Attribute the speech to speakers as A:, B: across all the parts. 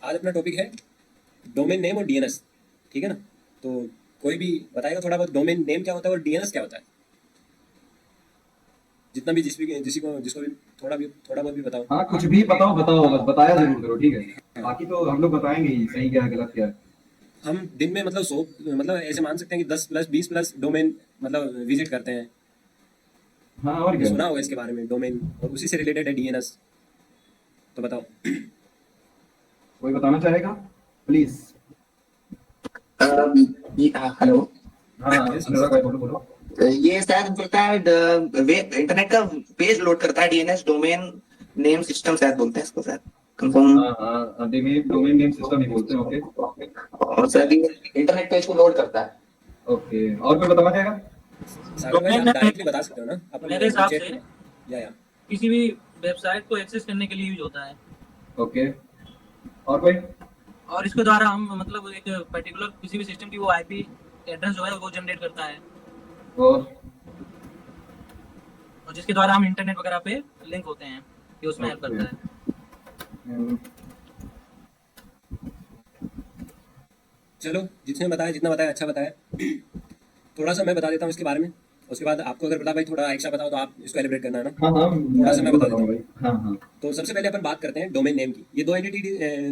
A: आज अपना टॉपिक है डोमेन नेम और डीएनएस, ठीक है ना। तो कोई भी बताएगा थोड़ा बहुत डोमेन नेम क्या होता है और डीएनएस क्या होता है, जितना भी जिसको भी थोड़ा बहुत भी बताओ।
B: हाँ, कुछ भी बताओ बताओ, बस बताया जरूर करो, ठीक है। बाकी तो हम लोग बताएंगे ही, सही क्या है गलत क्या है।
A: हम दिन में मतलब 100 मतलब ऐसे मान सकते हैं कि 10 प्लस 20 प्लस डोमेन मतलब विजिट करते हैं।
B: हाँ, और
A: आपने
B: क्या।
A: सुना होगा इसके बारे में डोमेन, और उसी से रिलेटेड है डीएनएस। तो बताओ।
B: कोई बताना चाहेगा, प्लीज।
C: हेलो।
B: हाँ हाँ,
A: यस यस।
B: अनुराग भाई बोलो बोलो।
C: ये शायद बोलता है इंटरनेट का पेज लोड करता है, डीएनएस डोमेन नेम सिस्टम शायद बोलते हैं इसको, शायद कंफर्म।
B: हाँ हाँ, डोमेन नेम सिस्टम ही बोलते हैं। ओके।
C: और शायद ये इंटरनेट पेज को लोड करता है।
B: ओके, और कोई बताना चाहेगा।
A: सागर भाई
D: डोमेन
A: आप
D: नेम
A: डायरेक्टली बता सकते हो ना
D: मेरे
A: अपन
D: हिसाब
A: चैट
D: से
A: में। या
D: किसी भी वेबसाइट को एक्सेस करने के लिए यूज होता है।
B: ओके, और कोई।
D: और इसके द्वारा हम मतलब एक पर्टिकुलर किसी भी सिस्टम की वो आईपी एड्रेस जो है वो जनरेट करता है,
B: और
D: और जिसके द्वारा हम इंटरनेट वगैरह पे लिंक होते हैं, ये उसमें हेल्प
B: ओके।
D: करता है।
A: चलो, जितना बताया अच्छा बताया। थोड़ा सा मैं बता देता हूँ इसके बारे में, उसके बाद आपको अगर पता भाई थोड़ा एक्स्ट्रा बताओ तो आप इसको एलिब्रेट करना है ना।
B: हाँ हाँ,
A: थोड़ा
B: मैं
A: सा मैं
B: जरूर
A: बता देता
B: बताऊँ
A: हूँ।
B: भाई। हाँ हाँ।
A: तो सबसे पहले अपन बात करते हैं डोमेन नेम की। ये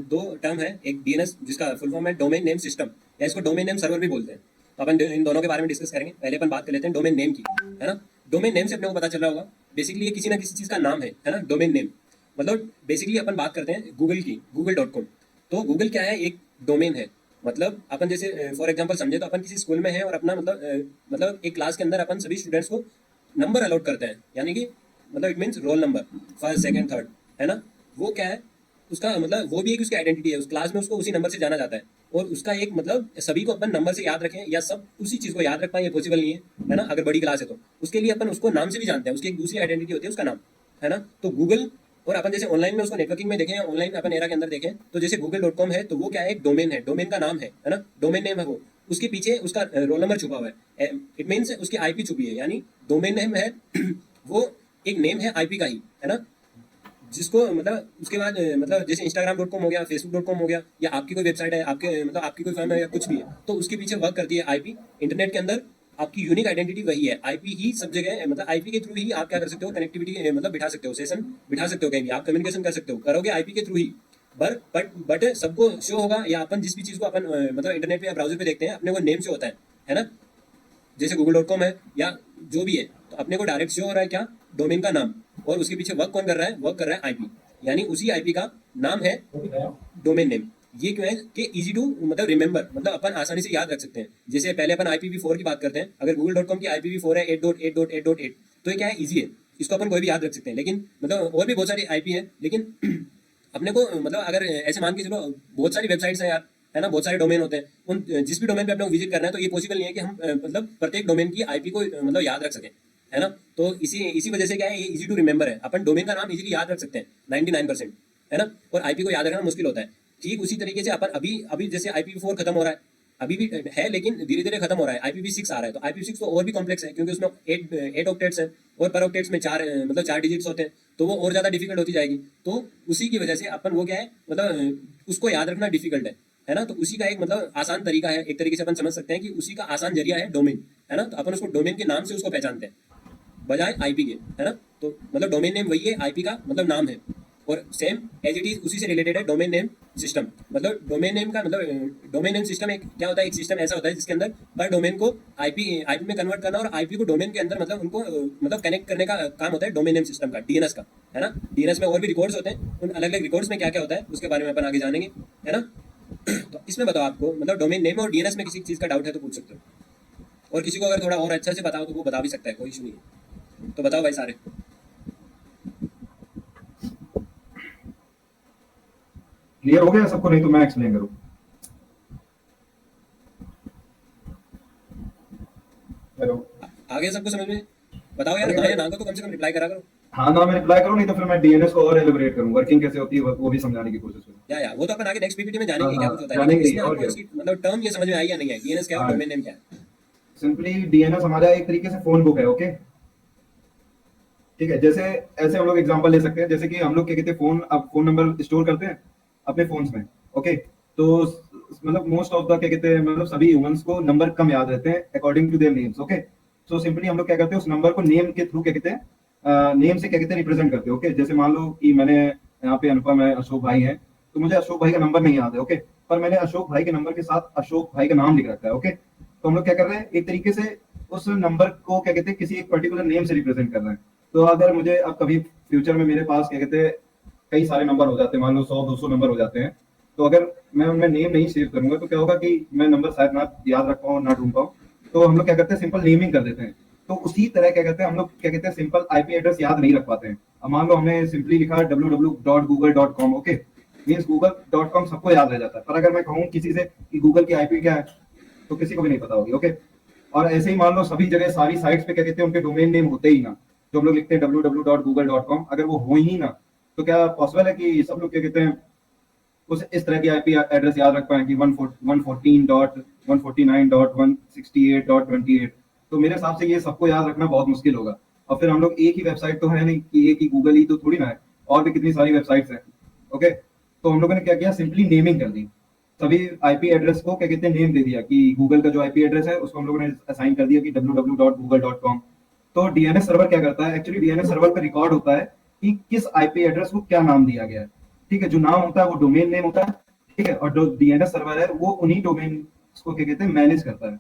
A: दो टर्म है, एक डीएनएस जिसका फुल फॉर्म है डोमेन नेम सिस्टम, या इसको डोमेन नेम सर्वर भी बोलते हैं। तो अपन इन दोनों के बारे में डिस्कस करेंगे। पहले अपन बात कर लेते हैं डोमेन नेम की, है ना। डोमेन नेम से अपने को पता चल रहा होगा बेसिकली ये किसी ना किसी चीज का नाम है ना। डोमेन नेम मतलब बेसिकली अपन बात करते हैं गूगल की, google.com। तो गूगल क्या है, एक डोमेन है। मतलब अपन जैसे फॉर एग्जांपल समझे तो अपन किसी स्कूल में है और अपना मतलब एक क्लास के अंदर अपन सभी स्टूडेंट्स को नंबर अलॉट करते हैं, यानी कि मतलब it means roll number, first second third, है ना। वो क्या है, उसका मतलब वो भी एक उसकी आइडेंटिटी है। उस क्लास में उसको उसी नंबर से जाना जाता है। और उसका एक मतलब सभी को अपन नंबर से याद रखें या सब उसी चीज को याद रख पाए, ये पॉसिबल नहीं है ना। अगर बड़ी क्लास है तो उसके लिए अपन उसको नाम से भी जानते हैं, उसकी एक दूसरी आइडेंटिटी होती है उसका नाम, है ना। तो गूगल, और अपन जैसे ऑनलाइन में उसको नेटवर्किंग में देखें या ऑनलाइन अपन एरा के अंदर देखें तो जैसे google.com है तो वो क्या है, एक डोमेन है, डोमेन का नाम है ना। डोमेन नेम है वो, उसके पीछे उसका रोल नंबर छुपा हुआ है, इट मीन्स उसकी आईपी छुपी है, यानी डोमेन नेम है। वो एक नेम है आईपी का ही, है ना। जिसको मतलब उसके बाद मतलब जैसे instagram.com हो गया, facebook.com हो गया, या आपकी कोई वेबसाइट है, आपके मतलब आपकी कोई फर्म है या कुछ भी है, तो उसके पीछे वर्क करती है आईपी। इंटरनेट के अंदर आपकी यूनिक आइडेंटिटी वही है, आईपी ही सब जगह है। मतलब आईपी के थ्रू ही आप क्या कर सकते हो, कनेक्टिविटी मतलब बिठा सकते हो, सेशन बिठा सकते हो, कहीं भी आप कम्युनिकेशन कर सकते हो, करोगे आईपी के थ्रू ही। बट सबको शो होगा, या अपन जिस भी चीज को अपन मतलब इंटरनेट पे या ब्राउजर पे देखते हैं अपने को नेम से होता है ना। जैसे google.com है या जो भी है, तो अपने को डायरेक्ट शो हो रहा है क्या, डोमेन का नाम। और उसके पीछे वर्क कर रहा है आईपी, यानी उसी आईपी का नाम है डोमेन नेम। ये क्यों है कि इजी टू मतलब रिमेंबर, मतलब अपन आसानी से याद रख सकते हैं। जैसे पहले अपन IPv4 की बात करते हैं, अगर google.com की IPv4 है 8.8.8.8, तो ये क्या है, इजी है, इसको अपन कोई भी याद रख सकते हैं। लेकिन मतलब और भी बहुत सारी आईपी है, लेकिन अपने को मतलब अगर ऐसे मान के चलो बहुत सारी वेबसाइट्स हैं यार, है ना, बहुत सारे डोमेन होते हैं। उन जिस भी डोमेन पे अपने को विजिट करना है तो ये पॉसिबल नहीं है कि हम मतलब प्रत्येक डोमेन की आईपी को मतलब याद रख सकें, है ना। तो इसी वजह से क्या है, ये इजी टू रिमेंबर है, अपन डोमेन का नाम इजीली याद रख सकते हैं 99%, है ना। और आईपी को याद रखना मुश्किल होता है। ठीक उसी तरीके से अपन अभी अभी जैसे IPv4 खत्म हो रहा है, अभी भी है लेकिन धीरे धीरे खत्म हो रहा है, IPv6 आ रहा है। तो IPv6 तो और भी कॉम्प्लेक्स है, क्योंकि उसमें एट ऑक्टेट्स है, और पर ऑक्टेट्स में मतलब 4 डिजिट्स होते हैं, तो वो और ज्यादा डिफिकल्ट होती जाएगी। तो उसी की वजह से अपन वो क्या है मतलब उसको याद रखना डिफिकल्ट है ना। तो उसी का एक मतलब आसान तरीका है, एक तरीके से अपन समझ सकते हैं कि उसी का आसान जरिया है डोमेन, है ना। तो अपन उसको डोमेन के नाम से उसको पहचानते हैं बजाय आईपी के, है ना। तो मतलब डोमेन नेम वही है, आईपी का मतलब नाम है। और सेम एज इट इज उसी से रिलेटेड है डोमेन नेम सिस्टम। मतलब डोमेन नेम का मतलब डोमेन नेम सिस्टम एक क्या होता है, एक सिस्टम ऐसा होता है जिसके अंदर पर डोमेन को आईपी आईपी में कन्वर्ट करना, और आईपी को डोमेन के अंदर मतलब उनको मतलब कनेक्ट करने का काम होता है डोमेन नेम सिस्टम का, डीएनएस का, है ना। डीएनएस में और भी रिकॉर्ड्स होते हैं, उन अलग अलग रिकॉर्ड्स में क्या क्या होता है उसके बारे में अपन आगे जानेंगे, है ना। तो इसमें बताओ आपको मतलब डोमेन नेम और डीएनएस में किसी चीज का डाउट है तो पूछ सकते हो, और किसी को अगर थोड़ा और अच्छा से बताओ तो वो बता भी सकता है, कोई इशू नहीं है। तो बताओ भाई सारे।
B: क्लियर हो गया सबको, नहीं तो मैं एक्सप्लेन करूँ। हेलो।
A: आगे सबको समझ में? बताओ यार, हाँ या ना को तो कम से कम रिप्लाई करा करो।
B: हाँ ना, मैं रिप्लाई करूँ, नहीं तो फिर मैं डीएनएस को और एलिबरेट करूँ, वर्किंग कैसे होती है वो भी समझाने की कोशिश करूँ।
A: या वो तो अपन आगे नेक्स्ट पीपीटी में
B: हाँ
A: जानेंगे क्या
B: हाँ,
A: कुछ होता है, लेकिन
B: जानेंगे ही,
A: इसमें
B: और
A: आपको
B: क्या।
A: इसकी मतलब टर्म ये समझ में आई या नहीं आई, डीएनएस क्या है और
B: हाँ,
A: डोमेन नेम क्या है।
B: सिंपली डीएनएस हमारा एक तरीके से फोन बुक है। ओके, ठीक है। जैसे ऐसे हम लोग एग्जांपल ले सकते हैं, जैसे कि हम लोग क्या कहते हैं, फोन, अब फोन नंबर स्टोर करते हैं अपने फोन्स में। ओके, तो मतलब मोस्ट ऑफ द क्या कहते हैं, मतलब सभी ह्यूमंस को नंबर कम याद रहते हैं according to their names. Okay, so simply हम लोग क्या करते हैं, उस नंबर को नेम के थ्रू क्या कहते हैं, नेम से क्या कहते हैं रिप्रेजेंट करते हैं। ओके, जैसे मान लो कि मैंने यहाँ पे अनुपम है, अशोक भाई है, तो मुझे अशोक भाई का नंबर नहीं याद है। ओके, पर मैंने अशोक भाई के नंबर के साथ अशोक भाई का नाम लिख रखा है। ओके, तो हम लोग क्या कर रहे हैं, एक तरीके से उस नंबर को क्या कहते हैं किसी एक पर्टिकुलर नेम से रिप्रेजेंट कर रहे हैं। तो अगर मुझे अब कभी फ्यूचर में मेरे पास क्या कहते हैं कई सारे नंबर हो जाते हैं, मान लो 100-200 नंबर हो जाते हैं, तो अगर मैं उनमें नेम नहीं सेव करूंगा तो क्या होगा कि मैं नंबर शायद ना याद रख पाऊँ, ना ढूंढ पाऊँ। तो हम लोग क्या करते हैं, सिंपल नेमिंग कर देते हैं। तो उसी तरह क्या कहते हैं, हम लोग क्या कहते हैं सिंपल आईपी एड्रेस याद नहीं रख पाते हैं। अब मान लो हमने सिंपली लिखा www.google.com। ओके, मीन्स google.com सबको याद रह जाता है, पर अगर मैं कहूँ किसी से कि गूगल की आईपी क्या है, तो किसी को भी नहीं पता होगी। ओके, और ऐसे ही मान लो सभी जगह सारी साइट्स पे क्या कहते हैं उनके डोमेन नेम होते ही ना, जो हम लोग लिखते हैं www.google.com, अगर वो हो ही ना, तो क्या पॉसिबल है कि सब लोग क्या कहते हैं उस इस तरह की आईपी एड्रेस याद रख पाए कि 114.149.168.28। तो मेरे हिसाब से ये सबको याद रखना बहुत मुश्किल होगा। और फिर हम लोग एक ही वेबसाइट तो है नहीं कि एक ही गूगल ही तो थोड़ी ना है, और भी कितनी सारी वेबसाइट्स हैं। ओके, तो हम लोगों ने क्या किया, सिंपली नेमिंग कर दी। सभी आईपी एड्रेस को क्या कहते हैं नेम दे दिया कि गूगल का जो आईपी एड्रेस है उसको हम लोगों ने असाइन कर दिया कि www.google.com। तो डीएनएस सर्वर क्या करता है, एक्चुअली डीएनएस सर्वर पे रिकॉर्ड होता है कि किस आईपी एड्रेस को क्या नाम दिया गया है। ठीक है, जो नाम होता है वो डोमेन नेम होता है। ठीक है, और जो डीएनएस सर्वर है वो उन्हीं डोमेन को क्या कहते हैं मैनेज करता है।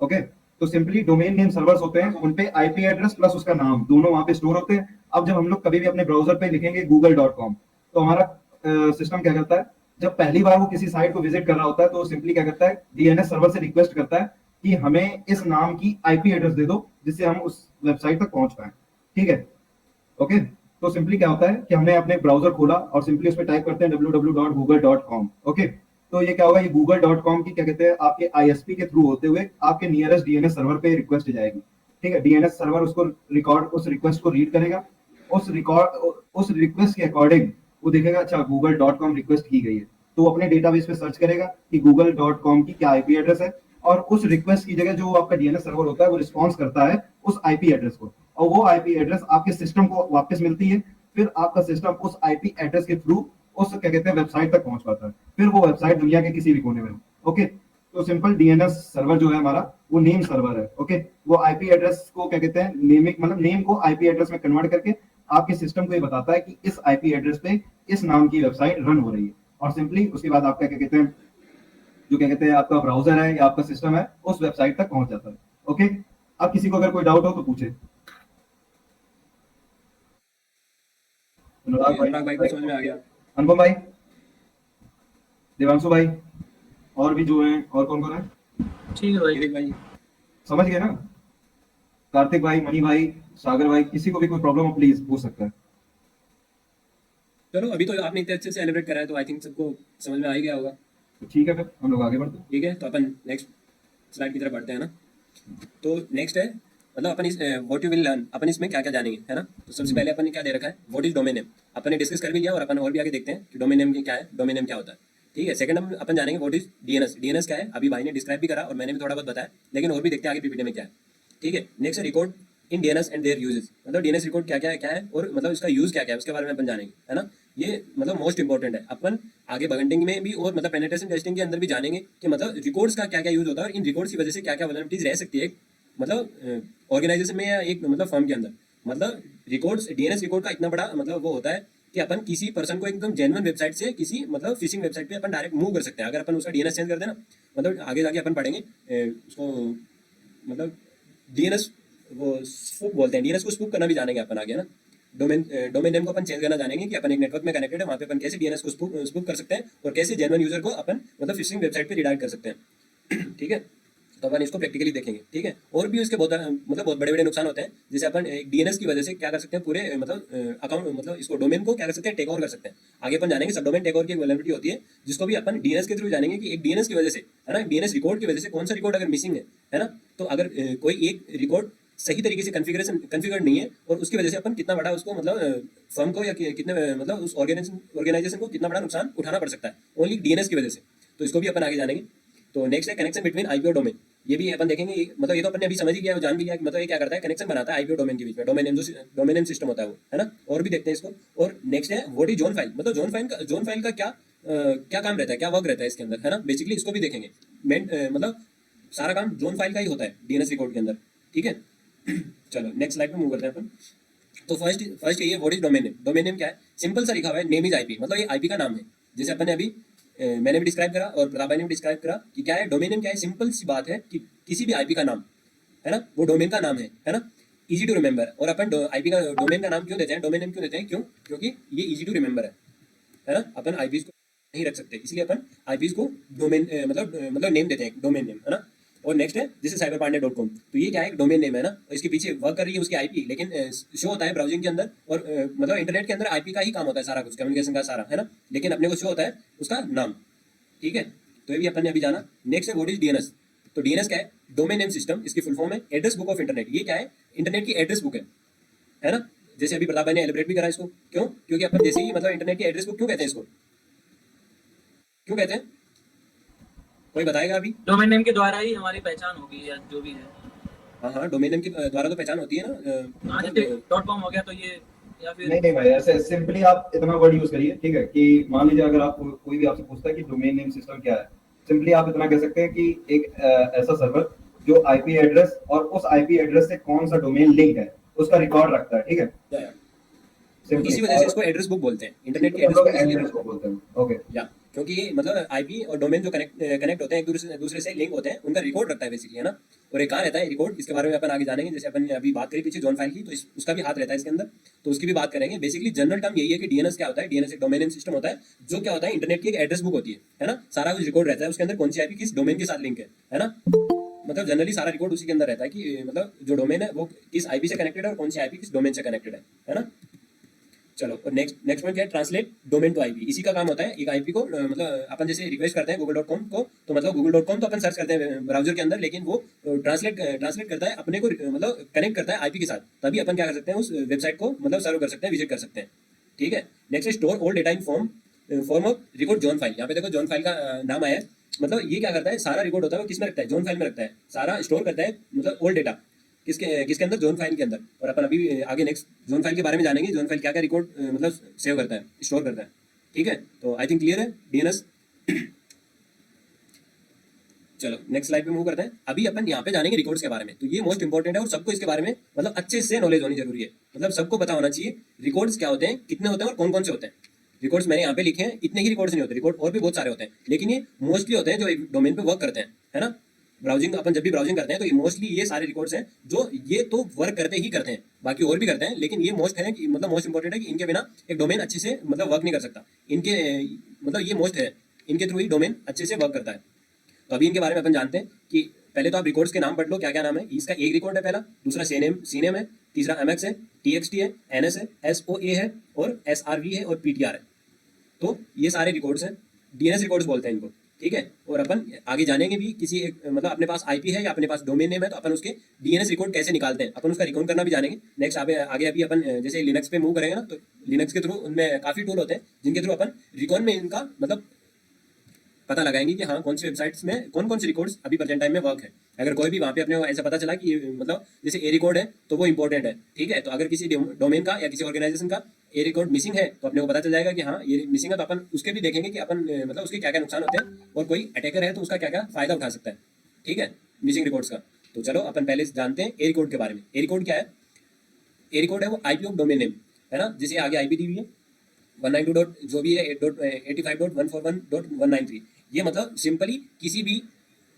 B: ओके, तो सिंपली डोमेन नेम सर्वर्स होते हैं, उन पे आईपी एड्रेस प्लस उसका नाम दोनों वहां पे स्टोर होते हैं। अब जब हम लोग कभी भी अपने ब्राउजर पे लिखेंगे google.com, तो हमारा सिस्टम क्या करता है, जब पहली बार वो किसी साइट को विजिट कर रहा होता है तो सिंपली क्या करता है, डीएनएस सर्वर से रिक्वेस्ट करता है कि हमें इस नाम की आईपी एड्रेस दे दो जिससे हम उस वेबसाइट तक पहुंच पाए। ठीक है, ओके, तो सिंपली क्या होता है कि हमने अपने ब्राउजर खोला और सिंपली उस पर टाइप करते हैं www.google.com। ओके, तो ये क्या होगा, ये google.com की क्या कहते हैं आपके आईएसपी के थ्रू होते हुए आपके नियरेस्ट डीएनएस सर्वर पे रिक्वेस्ट जाएगी। ठीक है, डीएनएस सर्वर उसको रिकॉर्ड उस रिक्वेस्ट को रीड करेगा, उस रिक्वेस्ट के अकॉर्डिंग वो देखेगा अच्छा google.com रिक्वेस्ट की गई है, तो वो अपने डेटाबेस पे सर्च करेगा कि google.com की क्या आईपी एड्रेस है, और उस रिक्वेस्ट की जगह जो आपका डीएनएस सर्वर होता है वो रिस्पॉन्स करता है उस आईपी एड्रेस को, और वो आईपी एड्रेस आपके सिस्टम को वापस मिलती है। फिर आपका सिस्टम उस आईपी एड्रेस के थ्रू उस क्या कहते हैं वेबसाइट तक पहुंच पाता है, फिर वो वेबसाइट दुनिया के किसी भी कोने में हो। ओके, तो सिंपल डीएनएस सर्वर जो है हमारा वो नेम सर्वर है। ओके, वो आईपी एड्रेस को क्या कहते हैं नेमिंग, मतलब नेम को आईपी एड्रेस में कन्वर्ट करके आपके सिस्टम को ये बताता है कि इस आईपी एड्रेस पे इस नाम की वेबसाइट रन हो रही है, और सिंपली उसके बाद आपका क्या कहते हैं जो क्या कहते हैं आपका ब्राउजर है या आपका सिस्टम है उस वेबसाइट तक पहुंच जाता है। ओके, अब किसी को अगर कोई डाउट हो तो पूछे। अनुराग
A: अनुराग भाई को समझ में आ गया।
B: अनुपम भाई, देवांशु भाई, और भी जो हैं, और कौन कौन है,
D: ठीक है भाई।
A: गिरीश भाई,
B: समझ गए ना, कार्तिक भाई, मनी भाई, सागर भाई, किसी को भी कोई प्रॉब्लम हो प्लीज पूछ सकता है।
A: चलो अभी तो आपने इतने अच्छे से एलिब्रेट करा है तो आई थिंक सबको समझ में आ ही गया होगा।
B: तो ठीक है, फिर हम लोग आगे बढ़ते हैं।
A: ठीक है, तो अपन नेक्स्ट स्लाइड की तरफ बढ़ते हैं ना। तो नेक्स्ट है मतलब अपन इस व्हाट यू विल लर्न, अपन इसमें क्या क्या जानेंगे, है ना। तो सबसे पहले अपन ने क्या दे रखा है, व्हाट इज डोमेन नेम, अपन ने डिस्कस कर भी लिया, और अपन और भी आगे देखते हैं कि डोमेन नेम क्या है, डोमेन नेम क्या होता है। ठीक है, सेकंड हम अपन जानेंगे व्हाट इज डीएनएस, डीएनएस क्या है, अभी भाई ने डिस्क्राइब भी करा और मैंने भी थोड़ा बहुत बताया, लेकिन और भी देखते हैं आगे पीपीटी में क्या है। ठीक है, नेक्स्ट है record in DNS and there uses, मतलब डीएनएस रिकॉर्ड क्या है और मतलब इसका यूज क्या है उसके बारे में अपन जानेंगे, है ना। ये मतलब मोस्ट इंपॉर्टेंट है, अपन आगे बगंटिंग में भी और मतलब पेनिट्रेशन टेस्टिंग के अंदर भी जानेंगे कि मतलब रिकॉर्ड्स का क्या क्या यूज होता है और इन रिकॉर्ड्स की वजह से क्या क्या वल्नरेबिलिटीज रह सकती है मतलब ऑर्गेनाइजेशन में या एक मतलब फर्म के अंदर। मतलब रिकॉर्ड्स डीएनएस रिकॉर्ड का इतना बड़ा मतलब वो होता है कि अपन किसी पर्सन को एकदम जेन्युइन वेबसाइट से किसी मतलब फिशिंग वेबसाइट पे अपन डायरेक्ट मूव कर सकते हैं, अगर अपन उसका डीएनएस चेंज कर देना। मतलब आगे जाके अपन पढ़ेंगे उसको मतलब डीएनएस वो स्पूफ बोलते हैं, डीएनएस को स्पूफ करना भी जानेंगे अपन आगे ना। डोमेन नेम को अपन चेंज करना जानेंगे कि अपन एक नेटवर्क में कनेक्टेड है वहाँ पे अपन कैसे डीएनएस को स्पूफ कर सकते हैं और कैसे जेन्युइन यूजर को अपन मतलब फिशिंग वेबसाइट पे रिडायरेक्ट कर सकते हैं। ठीक है, तो अपन इसको प्रैक्टिकली देखेंगे। ठीक है, और भी उसके बहुत मतलब बहुत बड़े बड़े नुकसान होते हैं, जैसे अपन एक डीएनएस की वजह से क्या कर सकते हैं पूरे मतलब अकाउंट मतलब इसको डोमेन को क्या कर सकते हैं टेक ओवर कर सकते हैं। आगे अपन जानेंगे सब डोमेन टेक ओवर की वल्नरेबिलिटी होती है, जिसको भी अपन डीएनएस के थ्रू जानेंगे कि एक डीएनएस की वजह से, है ना, डीएनएस रिकॉर्ड की वजह से कौन सा रिकॉर्ड अगर मिसिंग है ना, तो अगर कोई एक रिकॉर्ड सही तरीके से कन्फिगर्ड नहीं है और उसकी वजह से अपन कितना बड़ा उसको मतलब फर्म को या कितने मतलब उस ऑर्गेनाइजेशन को कितना बड़ा नुकसान उठाना पड़ सकता है ओनली डीएनएस की वजह से। तो इसको भी अपन आगे जानेंगे। तो नेक्स्ट है कनेक्शन बिटवीन आईपी और डोमेन, ये भी अपन देखेंगे। मतलब ये तो अपन ने अभी समझ ही गया और जान भी लिया कि मतलब ये क्या करता है, कनेक्शन बनाता है आईपी और डोमेन के बीच में, डोमेन नेम सिस्टम होता है वो, है ना। और भी देखते हैं इसको। और नेक्स्ट है व्हाट इज जोन फाइल, मतलब जोन फाइल का क्या क्या काम रहता है, क्या वर्क रहता है इसके अंदर, है ना। बेसिकली इसको भी देखेंगे। मतलब सारा काम जोन फाइल का ही होता है डीएनएस रिकॉर्ड के अंदर, ठीक है। चलो नेक्स्ट स्लाइड पे मूव करते हैं अपन। तो फर्स्ट ये what is domain name. Domain name क्या है, सिंपल सा लिखा हुआ है, नेम इज आईपी, मतलब ये आईपी का नाम है। जैसे अपन ने अभी मैंने भी डिस्क्राइब करा और प्रताप भाई ने भी डिस्क्राइब करा कि क्या है डोमेन नेम, क्या है, सिंपल सी बात है कि किसी भी आईपी का नाम, है ना, वो डोमेन का नाम है ना, इजी टू रिमेंबर। और अपन आईपी का डोमेन का नाम क्यों देते हैं, डोमेन नेम क्यों देते हैं, क्यों, क्योंकि ये इजी टू रिमेंबर है ना। अपन आईपीज को नहीं रख सकते, इसलिए अपन आईपीज को डोमेन मतलब नेम देते हैं, डोमेन नेम, है ना। और नेक्स्ट है जैसे cyberpanda.com, तो ये क्या है, डोमेन नेम है ना, और इसके पीछे वर्क कर रही है उसकी आईपी, लेकिन शो होता है ब्राउजिंग के अंदर, और मतलब इंटरनेट के अंदर आईपी का ही काम होता है सारा कुछ, कम्युनिकेशन का सारा, है ना। लेकिन अपने को शो होता है उसका नाम, ठीक है। तो ये भी अपन ने अभी जाना। नेक्स्ट है व्हाट इज डीएनएस। तो डीएनएस क्या है, डोमेन नेम सिस्टम, इसकी फुल फॉर्म है एड्रेस बुक ऑफ इंटरनेट। ये क्या है, इंटरनेट की एड्रेस बुक है ना। जैसे अभी प्रताप भाई ने एलिब्रेट भी करा इसको, क्यों, क्योंकि अपन जैसे ही मतलब इंटरनेट की एड्रेस बुक क्यों कहते हैं इसको, क्यों कहते हैं, कोई बताएगा अभी।
D: डोमेन नेम के द्वारा ही हमारी पहचान होगी या जो भी है।
A: हाँ हाँ, डोमेन नेम के द्वारा तो पहचान होती है ना।
D: हाँ जैसे .com हो गया तो ये, या फिर
B: नहीं नहीं भाई, ऐसे सिंपली आप इतना वर्ड यूज करिए, ठीक है, कि मान लीजिए अगर आप कोई भी आपसे पूछता है कि डोमेन नेम सिस्टम क्या है, सिंपली आप इतना कह सकते हैं कि एक ऐसा सर्वर जो आईपी एड्रेस और उस आईपी एड्रेस से कौन सा डोमेन लिंक है उसका रिकॉर्ड रखता है, ठीक है।
A: या।
B: सिंपली
A: इसी वजह से इसको एड्रेस बुक बोलते हैं, इंटरनेट की
B: हम
A: एड्रेस
B: लोग
A: बुक इसलिए
B: एड्रेस को बोलते हैं, ओके।
A: या, क्योंकि ये मतलब आईपी और डोमेन जो कनेक्ट होते हैं एक दूसरे से लिंक होते हैं, उनका रिकॉर्ड रखता है बेसिकली, है ना। और एक कहाँ रहता है रिकॉर्ड, इसके बारे में अपन आगे जानेंगे। जैसे अपन ने अभी बात करी पीछे जॉन फाइल की, तो उसका भी हाथ रहता है इसके अंदर, तो उसकी भी बात करेंगे। बेसिकली जनरल टर्म यही है कि डीएनएस क्या होता है, डीएनएस एक डोमेन नेम सिस्टम होता है, जो क्या होता है, इंटरनेट की एक एड्रेस बुक होती है ना। सारा कुछ रिकॉर्ड रहता है उसके अंदर, कौन सी आईपी किस डोमेन के साथ लिंक है ना। मतलब जनरली सारा रिकॉर्ड उसी के अंदर रहता है कि मतलब जो डोमेन है वो किस आईपी से कनेक्टेड है और कौन सी आईपी किस डोमेन से कनेक्टेड है ना। चलो, और नेक्स्ट पॉइंट क्या है, ट्रांसलेट डोमेन टू आईपी। इसी का काम होता है, एक आईपी को मतलब अपन जैसे रिक्वेस्ट करते हैं google.com को, तो मतलब google.com तो अपन सर्च करते हैं ब्राउजर के अंदर, लेकिन वो ट्रांसलेट करता है अपने को, मतलब कनेक्ट करता है आईपी के साथ, तभी अपन क्या कर सकते हैं, उस वेबसाइट को मतलब सर्व कर सकते हैं, विजिट कर सकते हैं, ठीक है। Next store all data in form of record John file. यहाँ पे देखो जॉन फाइल का नाम आया है, मतलब ये क्या करता है, सारा रिकॉर्ड होता है वो किस में रखता है, जॉन फाइल में रखता है, सारा स्टोर करता है, मतलब ऑल डेटा किसके अंदर, जोन फाइल के अंदर। और अपन अभी आगे नेक्स्ट जोन फाइल के बारे में जानेंगे, जोन फाइल क्या क्या रिकॉर्ड मतलब सेव करता है, स्टोर करता है, ठीक है। तो आई थिंक क्लियर है डीएनएस। चलो नेक्स्ट स्लाइड पे मूव करते हैं। अभी अपन यहाँ पे जानेंगे रिकॉर्ड्स के बारे में, तो ये मोस्ट इंपॉर्टेंट है और सबको इसके बारे में मतलब अच्छे से नॉलेज होनी जरूरी है, मतलब सबको पता होना चाहिए रिकॉर्ड्स क्या होते हैं, कितने होते हैं और कौन कौन से होते हैं। रिकॉर्ड्स मैंने यहाँ पे लिखे हैं, इतने ही रिकॉर्ड्स नहीं होते, रिकॉर्ड और भी बहुत सारे होते हैं, लेकिन ये मोस्टली होते हैं जो एक डोमेन पे वर्क करते हैं, है ना। ब्राउजिंग अपन जब भी ब्राउजिंग करते हैं तो मोस्टली ये सारे रिकॉर्ड्स हैं जो ये तो वर्क करते ही करते हैं, बाकी और भी करते हैं, लेकिन ये मोस्ट है कि मतलब मोस्ट इंपॉर्टेंट है कि इनके बिना एक डोमेन अच्छे से मतलब वर्क नहीं कर सकता। इनके मतलब ये मोस्ट है, इनके थ्रू ही डोमेन अच्छे से वर्क करता है। तो अभी इनके बारे में अपन जानते हैं कि पहले तो आप रिकॉर्ड्स के नाम पढ़ लो, क्या क्या नाम है। इसका एक रिकॉर्ड है पहला, दूसरा सीनेम है, तीसरा एमएक्स है, टीएक्सटी है, एनएस है, एसओए है और एसआरवी है और पीटीआर है। तो ये सारे रिकॉर्ड्स हैं, डीएनएस रिकॉर्ड्स बोलते हैं इनको, ठीक है। और अपन आगे जानेंगे भी किसी एक मतलब अपने पास आईपी है या अपने पास डोमेन नेम है तो अपन उसके डीएनएस रिकॉर्ड कैसे निकालते हैं, अपन उसका रिकॉर्ड करना भी जानेंगे। नेक्स्ट आगे अभी अपन जैसे लिनक्स पे मूव करेंगे ना, तो लिनक्स के थ्रू उनमें काफी टूल होते हैं जिनके थ्रू अपन रिकॉर्ड में इनका मतलब पता लगाएंगे कि हाँ कौन सी वेबसाइट्स में कौन कौन सी रिकॉर्ड्स अभी प्रेजेंट टाइम में वर्क है। अगर कोई भी वहाँ पे अपने को ऐसा पता चला कि मतलब जैसे ए रिकॉर्ड है तो वो इंपॉर्टेंट है, ठीक है। तो अगर किसी डोमेन का या किसी ऑर्गेनाइजेशन का ए रिकॉर्ड मिसिंग है तो अपने को पता चल जाएगा कि हाँ ये मिसिंग है, तो अपन उसके भी देखेंगे कि अपन मतलब उसके क्या क्या नुकसान होते हैं और कोई अटैकर है तो उसका क्या क्या फायदा उठा सकता है, ठीक है, मिसिंग रिकॉर्ड्स का। तो चलो अपन पहले जानते हैं ए रिकॉर्ड के बारे में। ए रिकॉर्ड क्या है, ए रिकॉर्ड है वो आईपी ऑफ डोमेन नेम, है ना। जैसे आगे आईपी दी हुई है 192 जो भी है 85.141.193, ये मतलब सिंपली किसी भी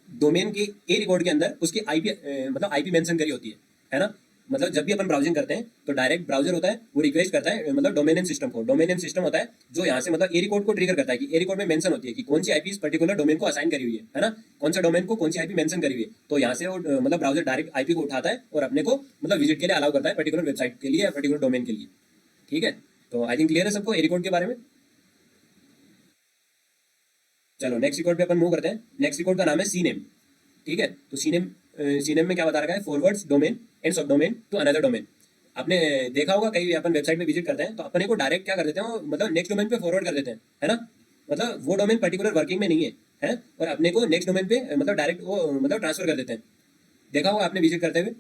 A: डोमेन के ए रिकॉर्ड के अंदर उसकी आईपी मतलब आईपी मेंशन करी होती है ना। मतलब जब भी अपन ब्राउजिंग करते हैं तो डायरेक्ट ब्राउजर होता है वो रिक्वेस्ट करता है मतलब डोमेन नेम सिस्टम को। डोमेन नेम सिस्टम होता है जो यहाँ से मतलब ए रिकॉर्ड को ट्रिगर करता है कि ए रिकॉर्ड में मेंशन होती है कि कौन सी आईपी इस पर्टिकुलर डोमेन को असाइन करी हुई है ना, कौन सा डोमेन को कौन सी आईपी मेंशन करी हुई है। तो यहाँ से वो मतलब ब्राउजर डायरेक्ट आईपी को उठाता है और अपने को मतलब विजिट के लिए अलाउ करता है पर्टिकुलर वेबसाइट के लिए या पर्टिकुलर डोमेन के लिए, ठीक है। तो आई थिंक क्लियर है सबको ए रिकॉर्ड के बारे में। चलो नेक्स्ट रिकॉर्ड पे अपन मूव करते हैं। नेक्स्ट रिकॉर्ड का नाम है सीनेम, ठीक है। तो सीनेम में क्या बता रखा है, फॉरवर्ड्स डोमेन एंड सब डोमेन टू अनदर डोमेन। आपने देखा होगा कहीं अपन वेबसाइट पे विजिट करते हैं तो अपने को डायरेक्ट क्या कर देते हैं मतलब नेक्स्ट डोमेन पे फॉरवर्ड कर देते हैं, है ना। मतलब वो डोमेन पर्टिकुलर वर्किंग में नहीं है और अपने को नेक्स्ट डोमेन पे मतलब डायरेक्ट वो मतलब ट्रांसफर कर देते हैं। देखा होगा आपने विजिट करते हुए।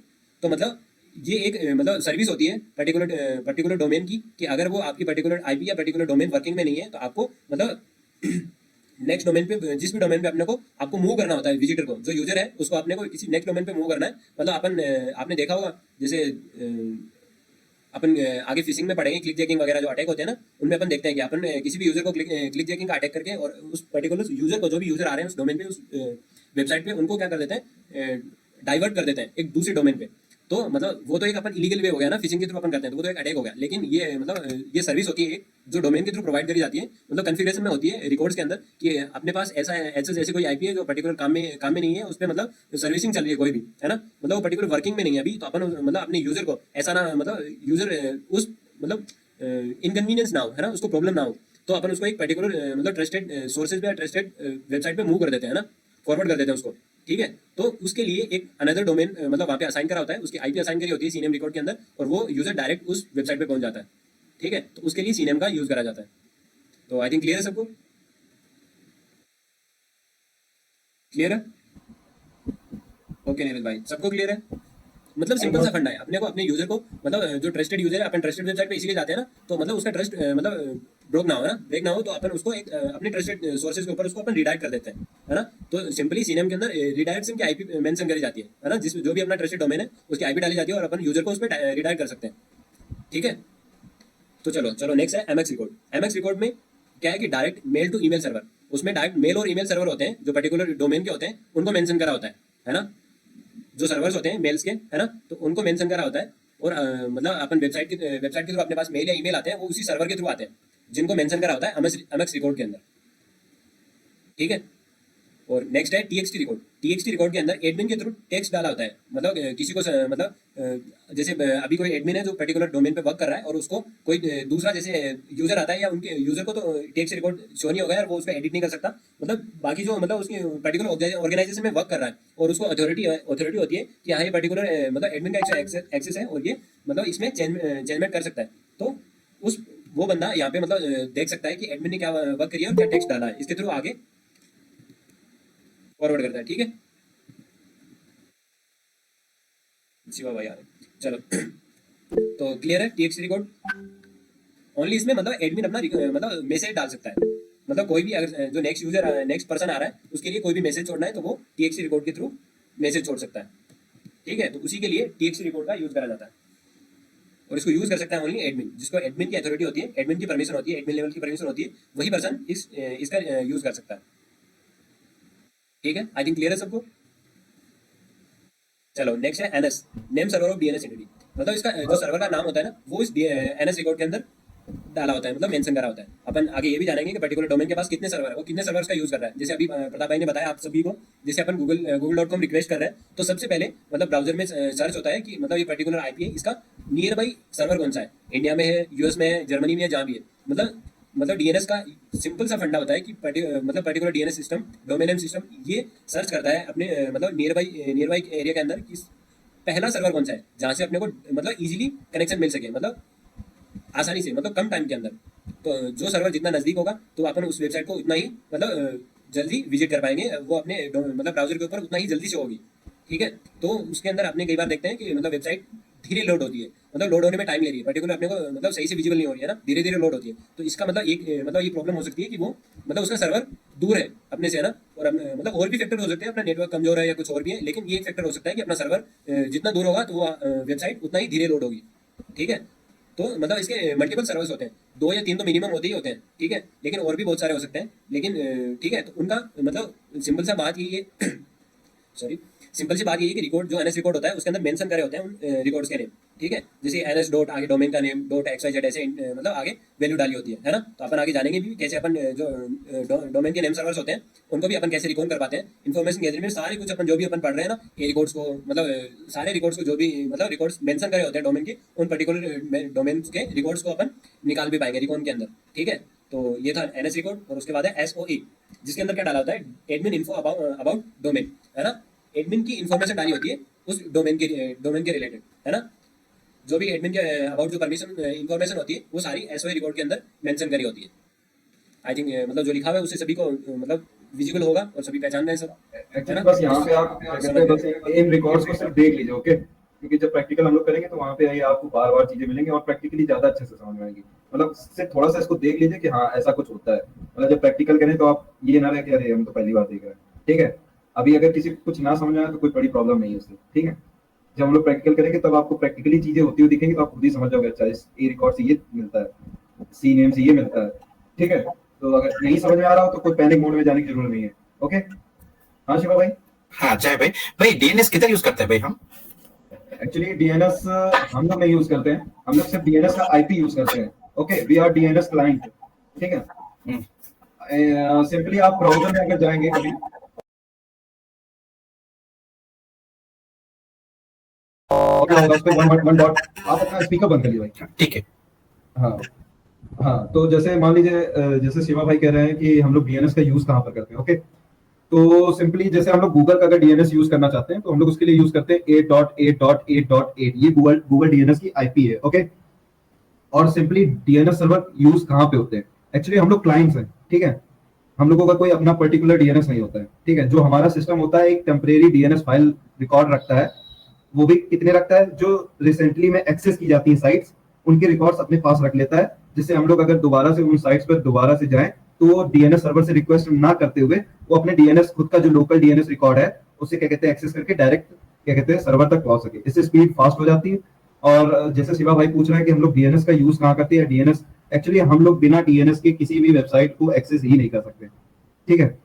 A: तो मतलब ये एक मतलब सर्विस होती है पर्टिकुलर डोमेन की कि अगर वो आपकी पर्टिकुलर आईपी या पर्टिकुलर डोमेन वर्किंग में नहीं है तो आपको मतलब नेक्स्ट डोमेन पे, जिस भी डोमेन पे अपने को आपको मूव करना होता है, विजिटर को, जो यूजर है उसको अपने को किसी नेक्स्ट डोमेन पे मूव करना है। मतलब अपन आपने देखा होगा जैसे अपन आगे फिशिंग में पढ़ेंगे, क्लिक जैकिंग वगैरह जो अटैक होते हैं ना, उनमें अपन देखते हैं कि अपन किसी भी यूजर को क्लिक जैकिंग का अटैक करके और उस पर्टिकुलर यूजर को, जो भी यूजर आ रहे हैं उस डोमेन पे, उस वेबसाइट पे, उनको क्या कर देते हैं, डाइवर्ट कर देते हैं एक दूसरे डोमेन पे। तो मतलब वो तो एक अपन इलीगल वे हो गया ना, फिशिंग के थ्रू अपन करते हैं, तो वो तो एक अटैक हो गया। लेकिन ये मतलब ये सर्विस होती है एक, जो डोमेन के थ्रू प्रोवाइड करी जाती है, मतलब कॉन्फ़िगरेशन में होती है रिकॉर्ड्स के अंदर कि अपने पास ऐसा ऐसे कोई आईपी है जो पर्टिकुलर काम में नहीं है, उस पर मतलब सर्विसिंग चल रही है कोई भी, है ना, मतलब वो पर्टिकुलर वर्किंग में नहीं है अभी, तो अपन मतलब अपने यूजर को ऐसा ना, मतलब यूजर उस मतलब इनकन्वीनियंस ना हो, है ना, उसको प्रॉब्लम ना हो, तो अपन उसको एक पर्टिकुलर मतलब ट्रस्टेड सोर्सेज पे, ट्रस्टेड वेबसाइट पे मूव कर देते हैं ना, फॉरवर्ड कर देते हैं उसको। ठीक है, तो उसके लिए एक अनदर डोमेन मतलब वहाँ पे असाइन करा होता है, उसकी आईपी असाइन करी होती है सीनेम रिकॉर्ड के अंदर, और वो यूजर डायरेक्ट उस वेबसाइट पे पहुंच जाता है। ठीक है, तो उसके लिए सीनेम का यूज करा जाता है। तो आई थिंक क्लियर है सबको, क्लियर है? ओके नीरज भाई, सबको क्लियर है? मतलब सिंपल सा फंडा है, अपने को अपने यूजर को, मतलब जो ट्रस्टेड यूजर है, अपन ट्रस्टेड वेबसाइट पे इसीलिए जाते हैं ना, तो मतलब उसका ट्रस्ट मतलब ब्रोक ना हो ना, ब्रेक ना हो, तो अपन उसको एक अपने ट्रस्टेड सोर्सेज के ऊपर उसको अपन रिडायरेक्ट कर देते हैं, है ना। तो सिंपली सीनेम के अंदर रिडायरेक्शन की आईपी मेंशन करी जाती है ना, जिस जो भी अपना ट्रस्टेड डोमेन है उसकी आईपी डाली जाती है और अपन यूजर को उस पर रिडायरेक्ट कर सकते हैं। ठीक है, तो चलो चलो नेक्स्ट है एमएक्स रिकॉर्ड। एमएक्स रिकॉर्ड में क्या है कि direct mail to email server, उसमें डायरेक्ट मेल और ईमेल सर्वर होते हैं, जो पर्टिकुलर डोमेन के होते हैं उनको मेंशन करा होता है ना, जो सर्वर्स होते हैं मेल्स के, है ना, तो उनको मेंशन करा होता है। और मतलब अपन वेबसाइट के थ्रू अपने पास मेल या ईमेल आते हैं, वो उसी सर्वर के थ्रू आते हैं, जिनको मेंशन करा होता है एमएक्स रिकॉर्ड के अंदर। ठीक है, और नेक्स्ट है टीएक्सटी रिकॉर्ड। टीएक्सटी रिकॉर्ड के अंदर एडमिन के थ्रू टेक्स्ट डाला होता है, मतलब किसी को मतलब जैसे अभी कोई एडमिन है जो पर्टिकुलर डोमेन पे वर्क कर रहा है, और उसको कोई दूसरा जैसे यूजर आता है, या उनके यूजर को तो टेक्स्ट रिकॉर्ड शो नहीं होगा और वो उसको एडिट नहीं कर सकता, मतलब बाकी जो मतलब उसकी पर्टिकुलर ऑर्गेनाइजेशन में वर्क कर रहा है और उसको अथॉरिटी होती है कि हाँ ये पर्टिकुलर मतलब एडमिन का एक्सेस है और ये मतलब इसमें चेंजमेंट कर सकता है, तो उस वो बंदा यहाँ पे मतलब देख सकता है कि एडमिन ने क्या वर्क करी है और क्या टेक्स्ट डाला है, इसके थ्रू आगे फॉरवर्ड करता है। ठीक है, शिवा भाई आ रहे हैं। चलो तो क्लियर है टीएक्सटी रिकॉर्ड। ओनली इसमें मतलब एडमिन अपना मतलब मैसेज डाल सकता है, मतलब कोई भी अगर जो नेक्स्ट पर्सन आ रहा है उसके लिए कोई भी मैसेज छोड़ना है तो वो टीएक्सटी रिकॉर्ड के थ्रू मैसेज छोड़ सकता है। ठीक है, तो उसी के लिए टीएक्सटी रिकॉर्ड का यूज करा जाता है, और इसको यूज कर सकता है ओनली एडमिन, जिसको एडमिन की अथॉरिटी होती है, एडमिन की परमिशन होती है, एडमिन लेवल की परमिशन होती है, वही पर्सन इसका यूज कर सकता है। ठीक है, आई थिंक क्लियर है सबको। चलो नेक्स्ट है NS, name server of DNS entity, मतलब इसका जो सर्वर का नाम होता है ना, वो इस एनएस रिकॉर्ड के अंदर डाला होता है, मतलब मेंशन करा होता है। अपन आगे ये भी जानेंगे कि पर्टिकुलर डोमेन के पास कितने सर्वर है, वो कितने सर्वर्स का यूज कर रहा है। जैसे अभी प्रताप भाई ने बताया आप सभी को, जैसे अपन google.com रिक्वेस्ट कर रहे हैं, तो सबसे पहले मतलब ब्राउजर में सर्च होता है कि मतलब ये पर्टिकुलर आईपी है, इसका नियर बाई सर्वर कौन सा है, इंडिया में है, यूएस में है, जर्मनी में है, जहाँ भी है। मतलब डीएनएस का सिंपल सा फंडा होता है कि मतलब particular DNS system, domain name system, ये सर्च करता है अपने मतलब नियर बाई एरिया के अंदर कि पहला सर्वर कौन सा है जहाँ से अपने को मतलब इजीली कनेक्शन मिल सके, मतलब आसानी से, मतलब कम टाइम के अंदर। तो जो सर्वर जितना नजदीक होगा तो अपन उस वेबसाइट को उतना ही मतलब जल्दी विजिट कर पाएंगे, वो अपने मतलब ब्राउजर के ऊपर उतना ही जल्दी से होगी। ठीक है, तो उसके अंदर अपने कई बार देखते हैं कि मतलब वेबसाइट धीरे लोड होती है, मतलब लोड होने में टाइम ले रही है, पर्टिकुलर अपने को मतलब सही से विजिबल नहीं हो रही है ना, धीरे धीरे लोड होती है। तो इसका मतलब एक मतलब ये प्रॉब्लम हो सकती है कि वो मतलब उसका सर्वर दूर है अपने से, है ना, और मतलब और भी फैक्टर हो सकते हैं, अपना नेटवर्क कमजोर है या कुछ और भी है, लेकिन ये एक फैक्टर हो सकता है कि अपना सर्वर जितना दूर होगा तो वो वेबसाइट उतना ही धीरे लोड होगी। ठीक है, तो मतलब इसके मल्टीपल सर्वर्स होते हैं, 2 या 3 तो मिनिमम होते ही होते हैं। ठीक है, लेकिन और भी बहुत सारे हो सकते हैं, लेकिन ठीक है, तो उनका मतलब सिंपल सा बात ये सॉरी सिंपल सी बात ये है कि रिकॉर्ड जो एनएस रिकॉर्ड होता है उसके अंदर मेंशन करे होते हैं उन रिकॉर्ड्स के नेम। ठीक है, जैसे एनएस डॉट आगे डोमेन का नेम डॉट XYZ ऐसे मतलब आगे वैल्यू डाली होती है ना। तो अपन आगे जानेंगे भी कैसे अपन जो डोमेन के नेम सर्वर्स होते हैं उनको भी अपन कैसे रिकॉर्ड कर पाते हैं। इन्फॉर्मेशन गैदरिंग में सारे कुछ अपन जो भी अपन पढ़ रहे हैं ना, ये रिकॉर्ड्स को मतलब सारे रिकॉर्ड्स को जो भी मतलब रिकॉर्ड्स मेंशन करे होते हैं डोमेन के, उन पर्टिकुलर डोमेन के रिकॉर्ड्स को अपन निकाल भी पाएंगे रिकॉर्ड के अंदर। ठीक है, तो ये था एनएस रिकॉर्ड, और उसके बाद है SOE, जिसके अंदर क्या डाला होता है, एडमिन इन्फो अबाउट डोमेन, है ना। एडमिन की इन्फॉर्मेशन डाली होती है उस डोमेन के रिलेटेड, है ना। जो भी एडमिन के अबाउट जो परमिशन इन्फॉर्मेशन होती है वो सारी एसओए रिकॉर्ड के अंदर मेंशन करी होती है। आई थिंक मतलब जो लिखा हुआ है उससे सभी को मतलब विजिबल होगा और सभी पहचान रहे हैं सब, है
B: एक्चुअली
A: ना।
B: बस यहाँ पे आप क्या कहते हैं, बस इन रिकॉर्ड्स को सिर्फ देख लीजिए, ओके। क्योंकि जब प्रैक्टिकल हम लोग करेंगे तो वहाँ पे आइए आपको बार बार चीजें मिलेंगी और प्रैक्टिकली ज्यादा अच्छे से समझ में आएंगी। मतलब सिर्फ थोड़ा सा इसको देख लीजिए कि हाँ ऐसा कुछ होता है, मतलब जब प्रैक्टिकल करें तो आप ये ना रहे कि अरे हम तो पहली बार देख रहे हैं, ठीक है। अभी अगर किसी को कुछ ना समझ में आए तो कोई बड़ी प्रॉब्लम नहीं है उससे, ठीक है। जब हम लोग प्रैक्टिकल करेंगे तब आपको प्रैक्टिकली चीजें होती हुई दिखेंगी तो आप खुद ही समझ जाओगे, अच्छा इस ए रिकॉर्ड से ये मिलता है, सी नेम से ये मिलता है, ठीक है। तो अगर नहीं समझ में आ रहा हो तो कोई पैनिक मोड में जाने की जरूरत नहीं है, ओके। हाँ शिवा भाई।
E: हाँ जय भाई। भाई डीएनएस किधर यूज करते हैं भाई हम?
B: एक्चुअली डीएनएस हम लोग नहीं यूज करते हैं, हम लोग सिर्फ डीएनएस का आईपी यूज करते हैं, okay. We are DNS client, ठीक है। सिंपली आप ब्राउजर में अगर जाएंगे कभी उस पे वन डॉट, आप अपना स्पीकर बंद कर लीजिए भाई।
E: ठीक है।
B: हाँ हाँ, तो जैसे मान लीजिए जैसे शिवा भाई कह रहे हैं कि हम लोग डीएनएस का यूज कहाँ पर करते हैं, ओके। तो सिंपली जैसे हम लोग गूगल का अगर डीएनएस यूज करना चाहते हैं तो हम लोग उसके लिए यूज करते हैं 8.8.8.8, ये गूगल डीएनएस की आईपी है, ओके। और सिंपली डीएनएस सर्वर यूज कहाँ पे होते हैं, एक्चुअली हम लोग क्लाइंट्स हैं, ठीक है। हम लोगों का कोई अपना पर्टिकुलर डीएनएस नहीं होता है, ठीक है। जो हमारा सिस्टम होता है एक टेम्परेरी डीएनएस फाइल रिकॉर्ड रखता है, वो भी कितने रखता है, जो रिसेंटली में एक्सेस की जाती है साइट्स उनके रिकॉर्ड्स अपने पास रख लेता है, जिससे हम लोग अगर दोबारा से उन साइट्स पर दोबारा से जाएं तो वो डीएनएस सर्वर से रिक्वेस्ट ना करते हुए वो अपने डीएनएस खुद का जो लोकल डीएनएस रिकॉर्ड है उससे क्या कहते हैं एक्सेस करके डायरेक्ट क्या कहते हैं सर्वर तक पहुंच सके। इससे स्पीड फास्ट हो जाती है। और जैसे शिवा भाई पूछ रहे हैं कि हम लोग डीएनएस का यूज कहाँ करते हैं, डीएनएस एक्चुअली हम लोग बिना डीएनएस के किसी भी वेबसाइट को एक्सेस ही नहीं कर सकते, ठीक है।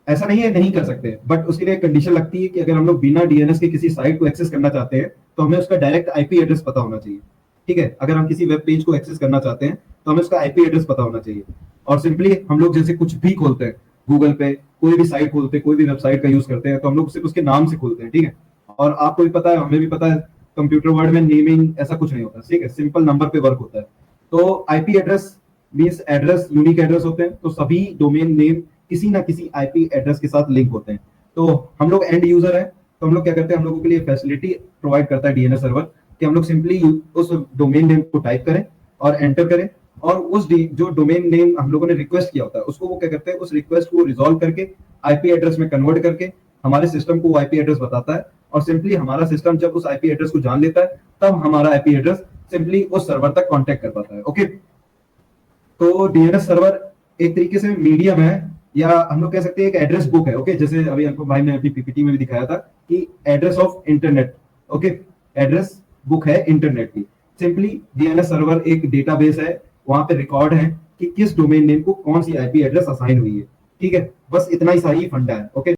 B: ऐसा नहीं है नहीं कर सकते, बट उसके लिए कंडीशन लगती है कि अगर हम लोग बिना डीएनएस के किसी साइट को एक्सेस करना चाहते हैं तो हमें उसका डायरेक्ट आईपी एड्रेस पता होना चाहिए, ठीक है। अगर हम किसी वेब पेज को एक्सेस करना चाहते हैं तो हमें उसका आईपी एड्रेस पता होना चाहिए। और सिंपली हम लोग जैसे कुछ भी खोलते हैं गूगल पे, कोई भी साइट खोलते हैं, कोई भी वेबसाइट का यूज करते हैं तो हम लोग सिर्फ उसके नाम से खोलते हैं, ठीक है। और आपको भी पता है, हमें भी पता है, कंप्यूटर वर्ड में नेमिंग ऐसा कुछ नहीं होता, ठीक है। सिंपल नंबर पे वर्क होता है। तो IP address means address, unique address होते हैं, तो सभी डोमेन नेम किसी ना किसी आईपी एड्रेस के साथ लिंक होते हैं। तो हम लोग एंड यूजर है, तो हम लोग क्या करते हैं, हम लोगों के लिए फैसिलिटी प्रोवाइड करता है डीएनएस सर्वर कि हम लोग सिंपली उस डोमेन नेम को टाइप करें और एंटर करें, और उस जो डोमेन नेम हम लोगों ने रिक्वेस्ट किया होता है उसको वो क्या करते हैं, उस रिक्वेस्ट को रिजॉल्व करके आईपी एड्रेस में कन्वर्ट करके हमारे सिस्टम को आईपी एड्रेस बताता है। और सिंपली हमारा सिस्टम जब उस आईपी एड्रेस को जान लेता है तब हमारा आईपी एड्रेस सिंपली उस सर्वर तक कांटेक्ट कर पाता है, ओके। तो डीएनएस सर्वर एक तरीके से मीडियम है, या हम लोग कह सकते हैं एक एड्रेस बुक है, ओके। जैसे अभी आपको भाई ने अपनी पीपीटी में भी दिखाया था कि address of internet, okay, address book है इंटरनेट की। सिंपली डीएनएस सर्वर एक डेटाबेस है, वहां पे रिकॉर्ड है कि किस डोमेन नेम को कौन सी आईपी एड्रेस असाइन हुई है, ठीक है। बस इतना ही सारी फंडा है, ओके।